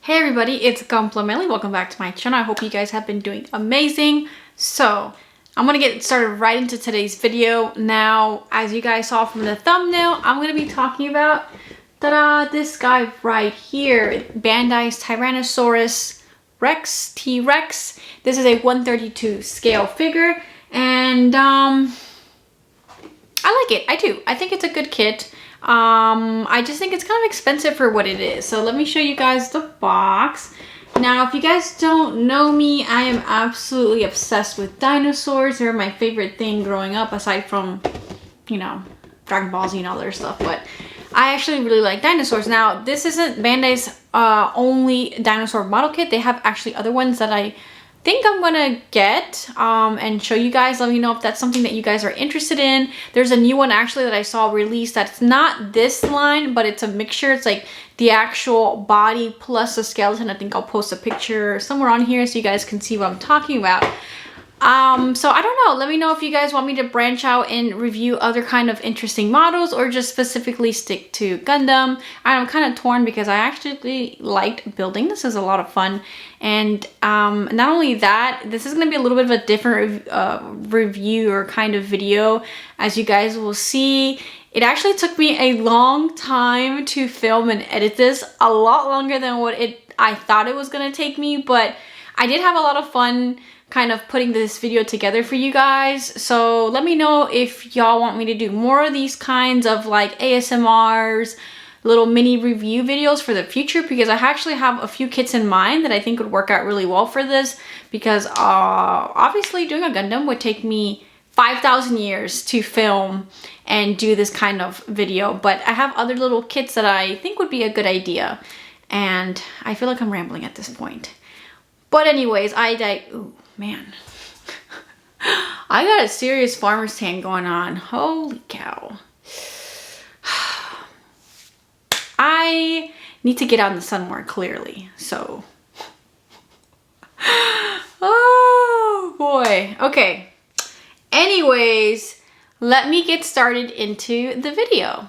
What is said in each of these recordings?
Hey everybody, it's Gunpla. Welcome back to my channel. I hope you guys have been doing amazing. So, I'm gonna get started right into today's video. Now, as you guys saw from the thumbnail, I'm gonna be talking about, this guy right here. Bandai's Tyrannosaurus Rex, T-Rex. This is a 132 scale figure, and I like it. I do. I think it's a good kit. I just think it's kind of expensive for what it is. So let me show you guys the box. Now, if you guys don't know me, I am absolutely obsessed with dinosaurs. They're my favorite thing growing up, aside from, you know, Dragon Ball Z and all their stuff. But I actually really like dinosaurs. Now, this isn't Bandai's only dinosaur model kit. They have actually other ones that I think I'm gonna get and show you guys. Let me know if that's something that you guys are interested in. There's a new one actually that I saw released that's not this line, but it's a mixture. It's like the actual body plus the skeleton. I think I'll post a picture somewhere on here so you guys can see what I'm talking about. So I don't know. Let me know if you guys want me to branch out and review other kind of interesting models or just specifically stick to Gundam. I'm kind of torn because I actually liked building. This is a lot of fun. And not only that, this is going to be a little bit of a different review or kind of video. As you guys will see, it actually took me a long time to film and edit this. A lot longer than what I thought it was going to take me. But I did have a lot of fun kind of putting this video together for you guys. So let me know if y'all want me to do more of these kinds of like ASMRs, little mini review videos for the future, because I actually have a few kits in mind that I think would work out really well for this, because obviously doing a Gundam would take me 5,000 years to film and do this kind of video, but I have other little kits that I think would be a good idea, and I feel like I'm rambling at this point. But anyways, ooh, man. I got a serious farmer's tan going on. Holy cow. I need to get out in the sun more clearly, so. Oh boy. Okay. Anyways, let me get started into the video.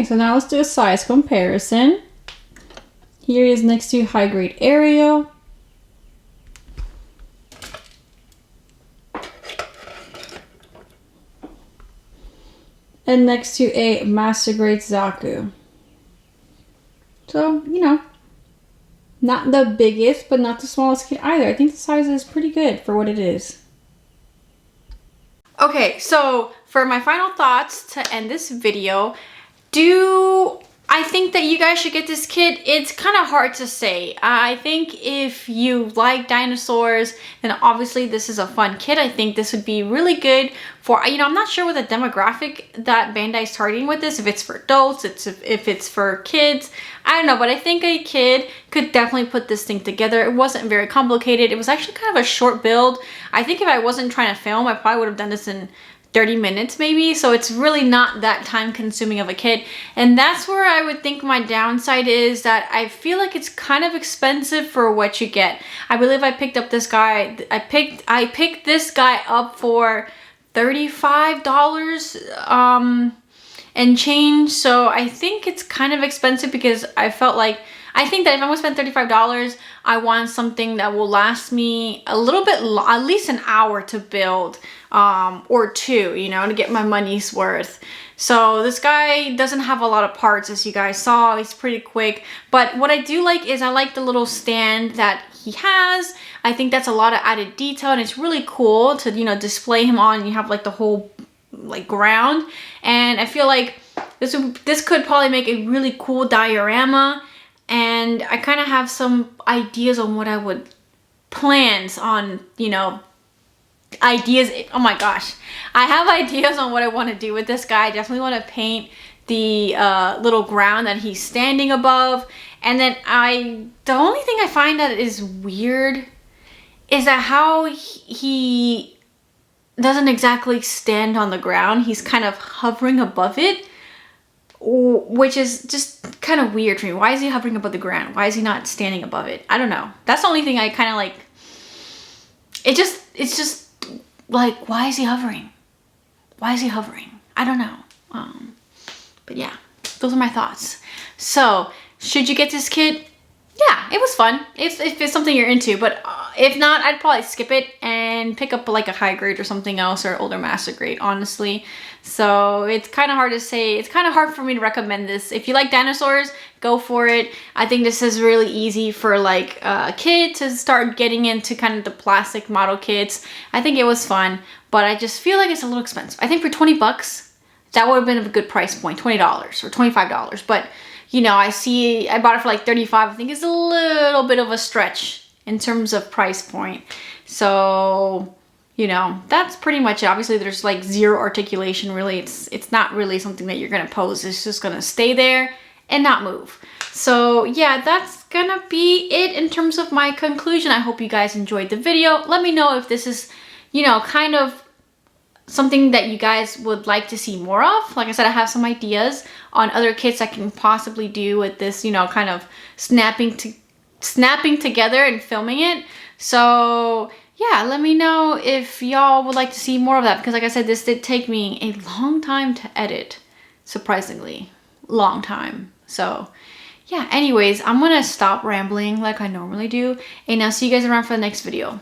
Okay, so now let's do a size comparison. Here he is next to high grade Ariel. And next to a master grade Zaku. So, you know, not the biggest, but not the smallest kid either. I think the size is pretty good for what it is. Okay, so for my final thoughts to end this video, I think that you guys should get this kit. It's kind of hard to say. I think if you like dinosaurs, then obviously this is a fun kit. I think this would be really good for, you know, I'm not sure what the demographic that Bandai's targeting with this, if it's for adults, if it's for kids, I don't know, but I think a kid could definitely put this thing together. It wasn't very complicated. It was actually kind of a short build. I think if I wasn't trying to film, I probably would have done this in 30 minutes maybe, so it's really not that time consuming of a kit. And that's where I would think my downside is, that I feel like it's kind of expensive for what you get. I believe I picked up this guy, I picked this guy up for $35 and change, so I think it's kind of expensive because I think that if I'm gonna spend $35, I want something that will last me a little bit, at least an hour to build, or two, you know, to get my money's worth. So this guy doesn't have a lot of parts, as you guys saw. He's pretty quick, but what I do like is I like the little stand that he has. I think that's a lot of added detail, and it's really cool to, you know, display him on. You have like the whole like ground, and I feel like this could probably make a really cool diorama. And I kind of have some ideas on what I would plans on, you know, ideas. Oh my gosh, I have ideas on what I want to do with this guy. I definitely want to paint the little ground that he's standing above. And then the only thing I find that is weird is that how he doesn't exactly stand on the ground. He's kind of hovering above it, which is just kind of weird for me. Why is he hovering above the ground? Why is he not standing above it? I don't know. That's the only thing I kind of like. It's just like, why is he hovering? Why is he hovering? I don't know. But yeah, those are my thoughts. So, should you get this kit? Yeah, it was fun. If it's something you're into, but if not, I'd probably skip it and pick up like a high grade or something else, or older master grade, honestly. So it's kind of hard to say. It's kind of hard for me to recommend this. If you like dinosaurs, go for it. I think this is really easy for like a kid to start getting into kind of the plastic model kits. I think it was fun, but I just feel like it's a little expensive. I think for 20 bucks, that would have been a good price point, $20 or $25. But you know, I bought it for like 35. I think it's a little bit of a stretch in terms of price point. So, you know, that's pretty much it. Obviously, there's like zero articulation, really. It's not really something that you're gonna pose. It's just gonna stay there and not move. So yeah, that's gonna be it in terms of my conclusion. I hope you guys enjoyed the video. Let me know if this is, you know, kind of something that you guys would like to see more of. Like I said, I have some ideas on other kits I can possibly do with this, you know, kind of snapping together and filming it. So yeah, let me know if y'all would like to see more of that, because like I said, this did take me a long time to edit. Surprisingly long time. So yeah, anyways, I'm gonna stop rambling like I normally do, and I'll see you guys around for the next video.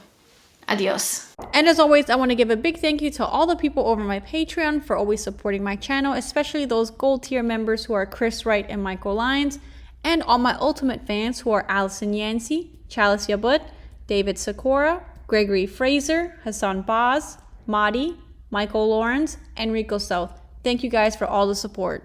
Adios. And as always, I want to give a big thank you to all the people over my Patreon for always supporting my channel, especially those gold tier members who are Chris Wright and Michael Lyons, and all my ultimate fans who are Allison Yancey, Chalice Yabut, David Sakura, Gregory Fraser, Hassan Baz, Madi, Michael Lawrence, and Rico South. Thank you guys for all the support.